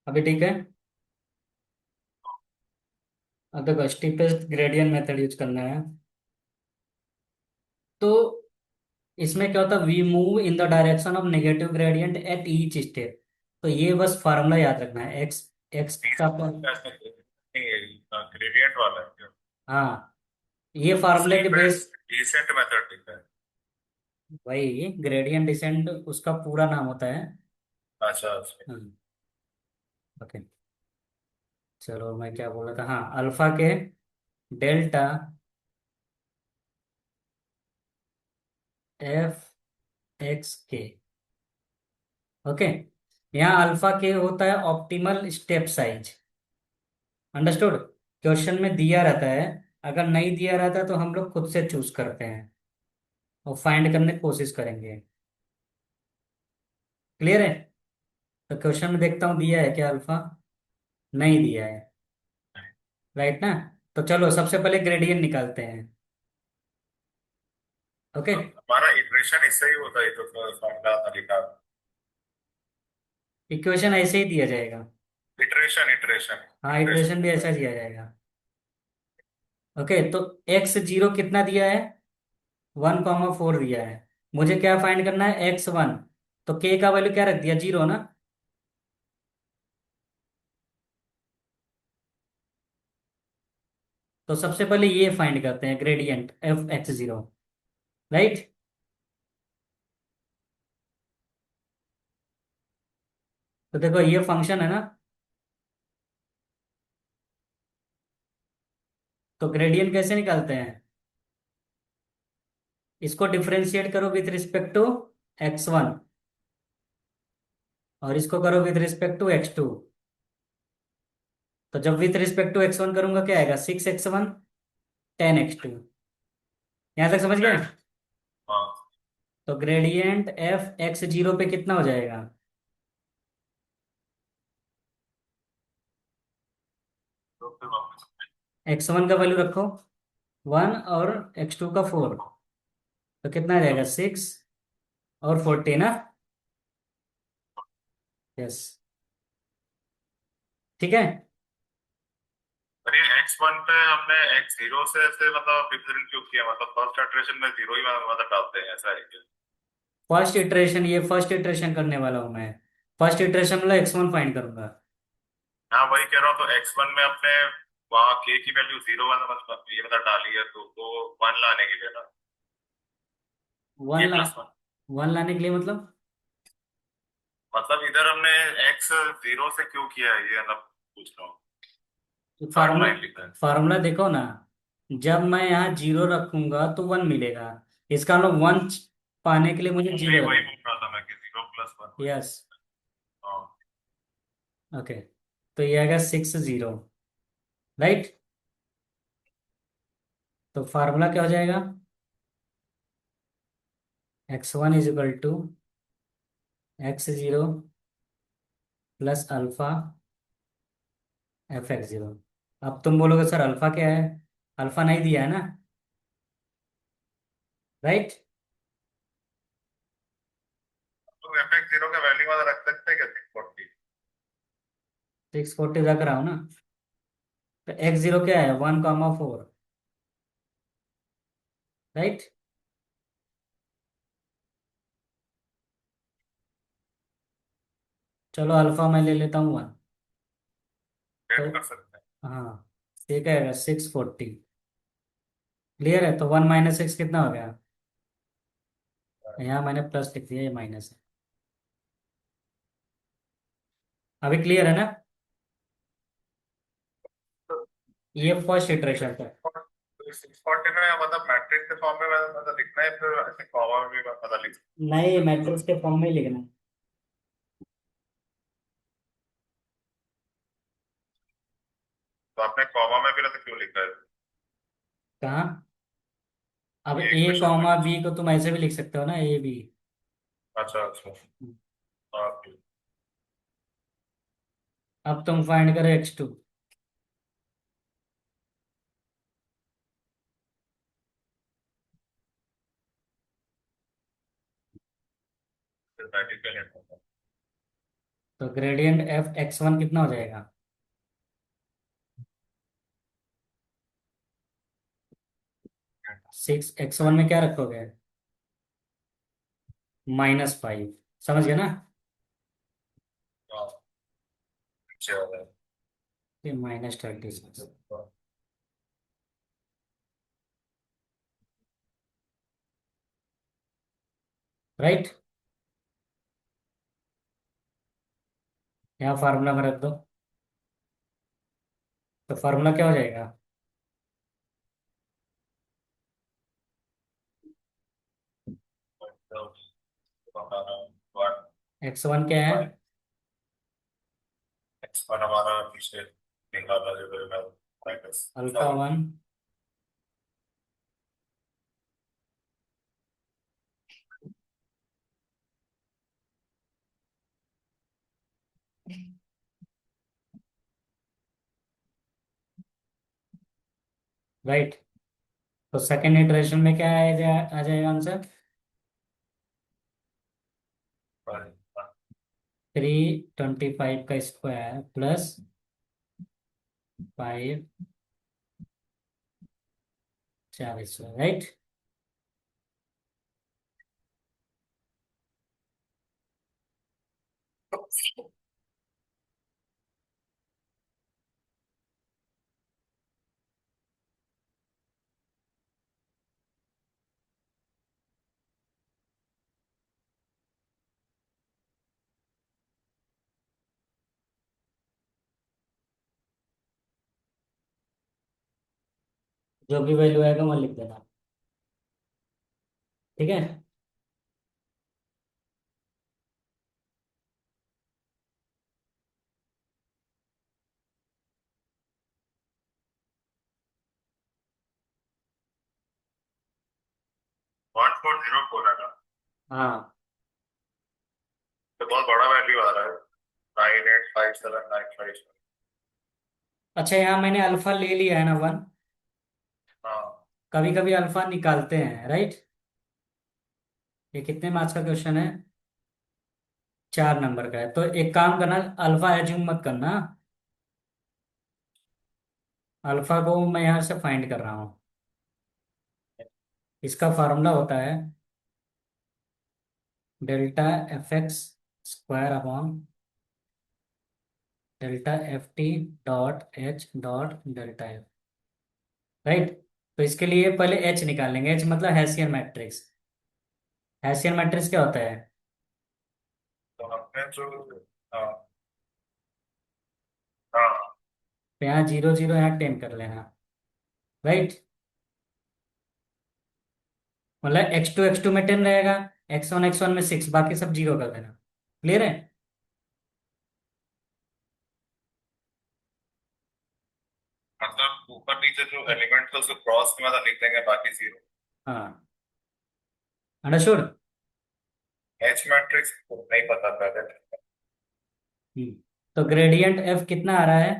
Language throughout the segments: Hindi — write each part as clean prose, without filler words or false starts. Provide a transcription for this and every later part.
अभी ठीक है। अब देखो स्टीपेस्ट ग्रेडियंट मेथड यूज करना है। तो इसमें क्या होता है, we move in the direction of negative gradient at each step. तो ये बस फार्मूला याद रखना है, एक्स एक्स का ग्रेडियंट वाला है क्या? हाँ, ये फार्मूले के बेस। डिसेंट मेथड लिखा है। वही ग्रेडियंट डिसेंट उसका पूरा नाम होता है। अच्छा अच्छा। ओके, चलो मैं क्या बोल रहा था, हाँ, अल्फा के डेल्टा एफ एक्स के। ओके, यहाँ अल्फा के होता है optimal step size. Understood. Question में दिया रहता है, अगर नहीं दिया रहता है तो हम लोग खुद से चूज करते हैं और फाइंड करने की कोशिश करेंगे। क्लियर है। तो क्वेश्चन में देखता हूँ दिया है क्या अल्फा। नहीं दिया है। राइट ना। तो चलो सबसे पहले ग्रेडियंट निकालते हैं। ओके। हमारा इटरेशन इससे ही होता है तो फॉर्मूला तरीका। इक्वेशन ऐसे ही दिया जाएगा। इटरेशन इटरेशन हाँ, इटरेशन इक्वेशन भी होता ऐसा है। दिया जाएगा। ओके, तो एक्स जीरो कितना दिया है, 1,4 दिया है। मुझे क्या फाइंड करना है, x1। तो k का वैल्यू क्या रख दिया, जीरो ना। तो सबसे पहले ये फाइंड करते हैं gradient F X zero. Right. तो देखो ये फंक्शन है ना। तो ग्रेडियंट कैसे निकालते हैं, इसको डिफरेंशिएट करो विथ रिस्पेक्ट टू x1 और इसको करो विथ रिस्पेक्ट टू x2। तो जब विथ रिस्पेक्ट टू x1 करूंगा क्या आएगा, 6x1 10x2। यहां तक समझ गए। हाँ। तो ग्रेडियंट एफ एक्स जीरो पे कितना हो जाएगा, तो फिर वापस x1 का वैल्यू रखो 1 और x2 का 4। तो कितना आ जाएगा, 6 और 14 ना। यस। ठीक है। अरे x1 पे हमने x0 से ऐसे मतलब डिफरेंट क्यों किया? मतलब फर्स्ट इटरेशन में जीरो ही मतलब डालते हैं, ऐसा है क्या? फर्स्ट इटरेशन, ये फर्स्ट इटरेशन करने वाला हूं मैं। फर्स्ट इटरेशन मतलब x1 फाइंड करूंगा। हाँ वही कह रहा हूँ, तो x1 में अपने वहाँ k की वैल्यू जीरो वाला मतलब ये मतलब डाली है तो वन लाने के लिए ना। वन k ला प्लस वन। वन लाने के लिए मतलब, मतलब इधर हमने x जीरो से क्यों किया है ये मतलब पूछ रहा हूँ। थर्ड फार्मूला लाइन लिखा है। फार्मूला देखो ना। जब मैं यहाँ जीरो रखूंगा तो 1 मिलेगा। इसका मतलब 1 पाने के लिए मुझे वही जीरो वही रखना। बोल रहा था मैं कि जीरो प्लस वन वही। यस। हाँ। ओके, तो ये आएगा 6 0। राइट। तो फार्मूला क्या हो जाएगा, x1 is equal to x0 plus alpha F X zero. अब तुम बोलोगे सर अल्फा क्या है, अल्फा नहीं दिया है ना। राइट। तो एफ एक्स जीरो का वैल्यू वाला रख सकते हैं क्या 640? 640 रख रहा हूँ ना। तो एक्स जीरो क्या है, 1,4। राइट। चलो अल्फा मैं ले लेता हूँ 1। तो ऐड कर सकते हाँ, ठीक है, 640। क्लियर है। तो 1 - 6 कितना हो गया, यहाँ मैंने प्लस लिख दिया, ये माइनस है। अभी क्लियर है ना। हैं। ये फर्स्ट इटरेशन था। 640 में मतलब मैट्रिक्स के फॉर्म में मतलब लिखना है, फिर ऐसे कॉमा में भी मतलब लिख सकते नहीं, मैट्रिक्स के फॉर्म में ही लिखना है। हैं। तो आपने कॉमा में भी ऐसे क्यों लिखा है? कहाँ, अब ये ए इक्वेशन में। कॉमा बी को तुम ऐसे भी लिख सकते हो ना, ए बी। अच्छा अच्छा। हाँ ठीक। अब तुम फाइंड करो x2। फिर मैं भी पहले तो ग्रेडियंट एफ एक्स वन कितना हो जाएगा? 6 x1 में क्या रखोगे? -5। समझ गए ना? हाँ, नीचे वाला है। ये -36। राइट। यहाँ फार्मूला में रख दो। तो फार्मूला क्या हो जाएगा? तो हमारा वन x1 क्या है? फाइव एक्स वन हमारा पीछे निकाला जो है minus alpha five. One right. तो सेकेंड इटरेशन में क्या आ जाएगा आंसर? 325 का स्क्वायर प्लस 5 राइट। जो भी वैल्यू आएगा वो लिख देना। ठीक है। 1404 है ना? हाँ। तो बहुत बड़ा वैल्यू आ रहा है। 985795। अच्छा, यहाँ मैंने अल्फा ले लिया है ना 1। हाँ। कभी कभी अल्फा निकालते हैं, राइट। ये कितने मार्क्स का क्वेश्चन है? 4 नंबर का है। तो एक काम करना, अल्फा एज्यूम मत करना। अल्फा को मैं यहाँ से फाइंड कर रहा हूँ। इसका फार्मूला होता है delta F x square upon delta F T dot H dot delta F. Right. तो इसके लिए पहले एच निकालेंगे। एच मतलब हैसियन मैट्रिक्स। हैसियन मैट्रिक्स क्या होता है? तो हमने जो हाँ हाँ तो यहाँ 0 0 यहाँ 10 कर लेना। राइट। मतलब x2 में 10 रहेगा। x1 में 6, बाकी सब 0 कर देना। क्लियर है? मतलब ऊपर नीचे जो एलिमेंट था उसको क्रॉस के बाद लिख देंगे बाकी जीरो। हाँ। अंडरस्टूड। एच मैट्रिक्स नहीं पता पहले। तो ग्रेडियंट एफ कितना आ रहा है?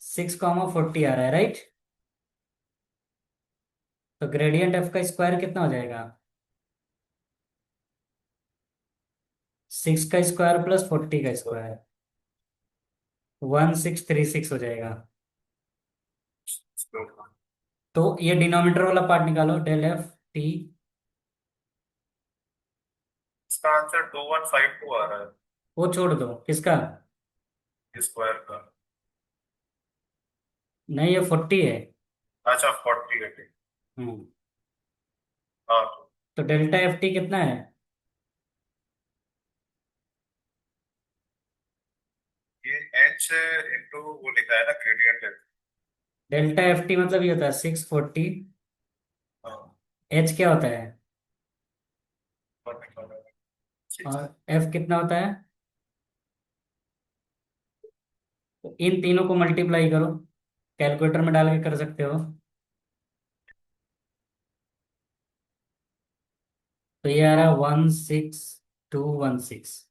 6,40 आ रहा है, राइट। तो ग्रेडियंट एफ का स्क्वायर कितना हो जाएगा? 6 का स्क्वायर प्लस 40 का स्क्वायर। 1636 हो जाएगा। तो ये डिनोमिनेटर वाला पार्ट निकालो, डेल एफ टी। इसका आंसर 2152 आ रहा वो छोड़ दो, किसका? है स्क्वायर का। नहीं, ये 40 है। अच्छा 40 है। हम्म। हाँ तो डेल्टा एफ टी कितना है? ये एच इंटू वो लिखा है ना ग्रेडियंट है। डेल्टा एफ टी मतलब ये होता है 640। हाँ एच क्या होता है? और निकाला है। और एफ कितना होता है? तो इन तीनों को मल्टीप्लाई करो। कैलकुलेटर में डाल के कर सकते हो। तो ये आ रहा है 16216।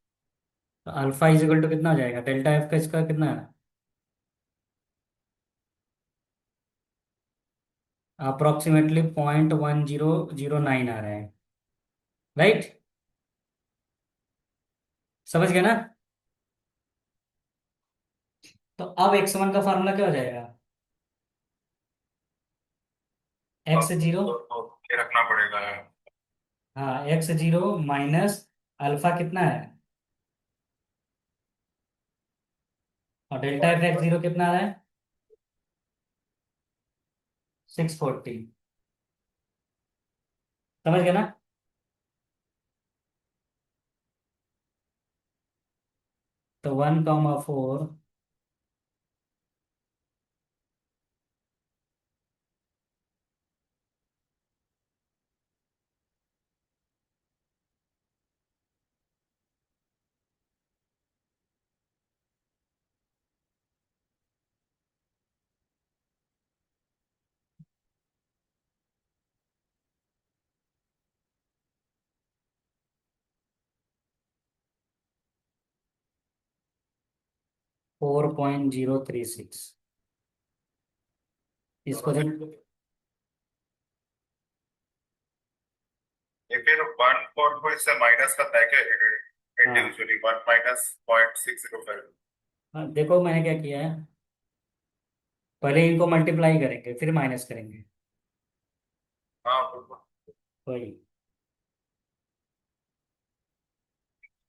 तो अल्फा इज इक्वल टू कितना हो जाएगा? डेल्टा एफ का स्क्वायर कितना है? अप्रोक्सीमेटली 0.1009 आ रहा है। राइट। समझ गए ना? तो अब x1 का फार्मूला क्या हो जाएगा? अब x0। तो ये रखना पड़ेगा। हाँ, x0 माइनस अल्फा कितना है, और डेल्टा एफ x0 कितना आ रहा है? 640। समझ गए ना? तो 1,4 4.036। इसको जब ये फिर 1 को इससे माइनस करना है क्या? हाँ, इंडिविजुअली 1 - 0.605। हाँ, देखो मैंने क्या किया है, पहले इनको मल्टीप्लाई करेंगे फिर माइनस करेंगे। हाँ बिल्कुल। वही।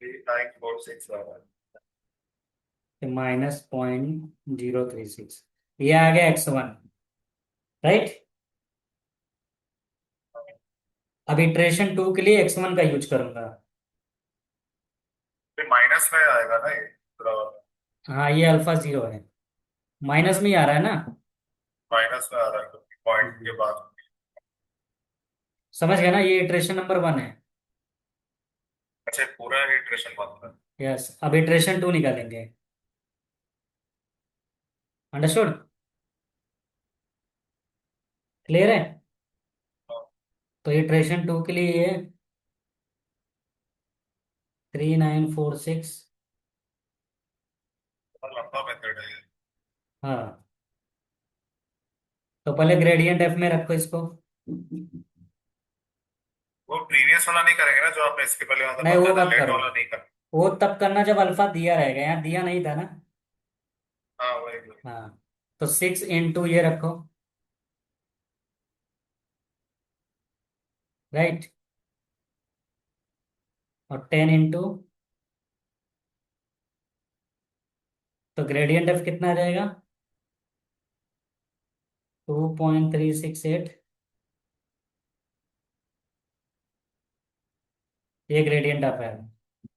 3946 तो -0.036, ये आ गया x1। राइट। अब इटरेशन 2 के लिए x1 का यूज करूंगा। फिर माइनस में आएगा ना ये पूरा? हाँ, ये अल्फा 0 है, माइनस में ही आ रहा है ना। माइनस में आ रहा है क्योंकि पॉइंट के हम्म। बाद। समझ गए ना, ये इटरेशन नंबर 1 है। अच्छा पूरा इटरेशन बनता है। यस, अब इटरेशन 2 निकालेंगे। अंडरस्टूड? क्लियर है? हाँ, तो इटरेशन 2 के लिए ये 3946। थोड़ा लंबा मेथड है ये। हाँ, तो पहले ग्रेडियंट एफ में रखो इसको। वो प्रीवियस वाला नहीं करेंगे ना जो आपने इसके पहले मतलब नहीं, वो बताया था, मत लेट करो। वाला नहीं करना। वो तब करना जब अल्फा दिया रहेगा, यहाँ दिया नहीं था ना। हाँ वही वही। हाँ, तो 6 into ये रखो। राइट। और 10 into, तो ग्रेडियंट एफ कितना आ जाएगा? 2.368। ये ग्रेडियंट ऑफ है।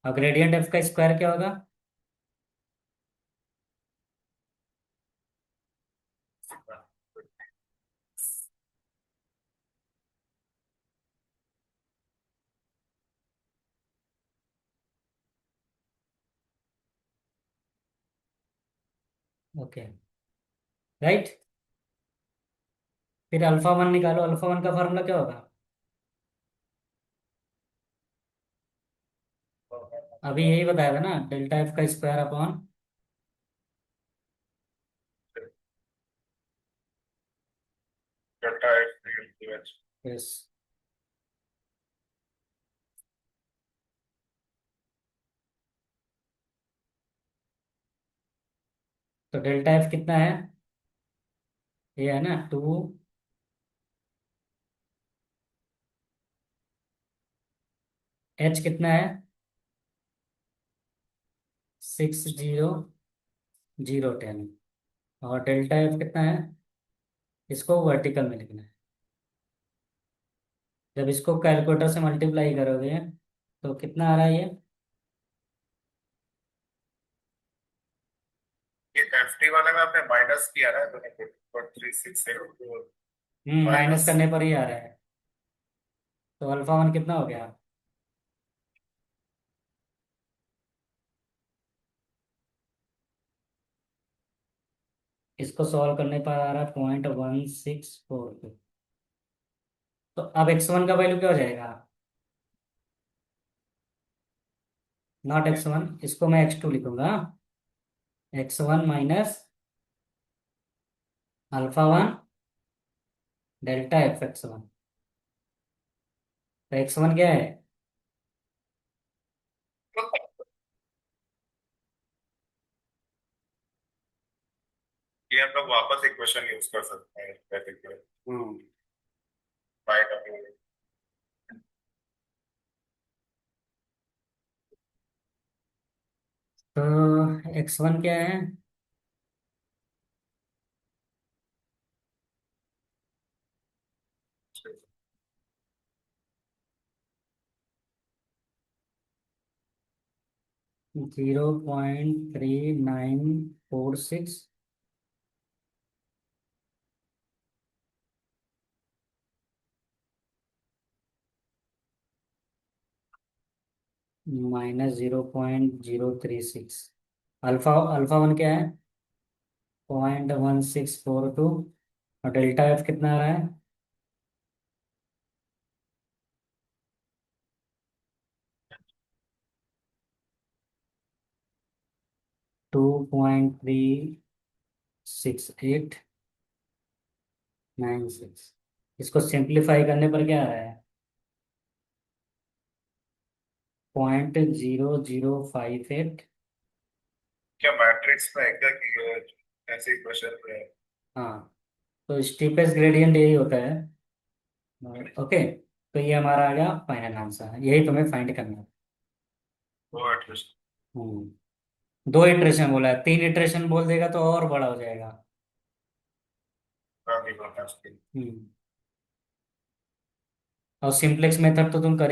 और ग्रेडियंट एफ का स्क्वायर क्या होगा? ओके। राइट। फिर अल्फा 1 निकालो, अल्फा 1 का फार्मूला क्या होगा? अभी यही बताया था ना, डेल्टा एफ का square upon. Delta F. Yes. तो डेल्टा एफ कितना है? ये है ना 2। एच कितना है? 60010। और डेल्टा एफ कितना है? इसको वर्टिकल में लिखना है। जब इसको कैलकुलेटर से मल्टीप्लाई करोगे तो कितना आ रहा है ये? ये एफ टी वाले में आपने माइनस किया ना, तो 360 माइनस माइनस। करने पर ही आ रहा है। तो अल्फा 1 कितना हो गया? इसको सॉल्व करने पर आ रहा है 0.164। तो अब x1 का वैल्यू क्या हो जाएगा? नॉट x1, इसको मैं x2 लिखूंगा। x1 minus alpha 1 delta F x1। तो x1 क्या है? ये हम लोग वापस इक्वेशन यूज कर सकते हैं बेसिकली। हम्म। बाय करके। तो x1 क्या है? 0.3946 -0.036। अल्फा वन क्या है? 0.1642। और डेल्टा एफ कितना आ रहा है? 2.3689 इसको सिंप्लीफाई करने पर क्या आ रहा है? 0.0058। क्या मैट्रिक्स में है क्या कि ऐसे इक्वेशन में? हाँ, तो स्टीपेस्ट ग्रेडियंट यही होता है। ओके, तो ये हमारा आ गया फाइनल आंसर, यही तुम्हें फाइंड करना है। वो एटलीस्ट। हम्म। 2 इटरेशन बोला है, 3 इटरेशन बोल देगा तो और बड़ा हो जाएगा। काफी बात है। हम्म। और सिंप्लेक्स मेथड तो तुम कर ही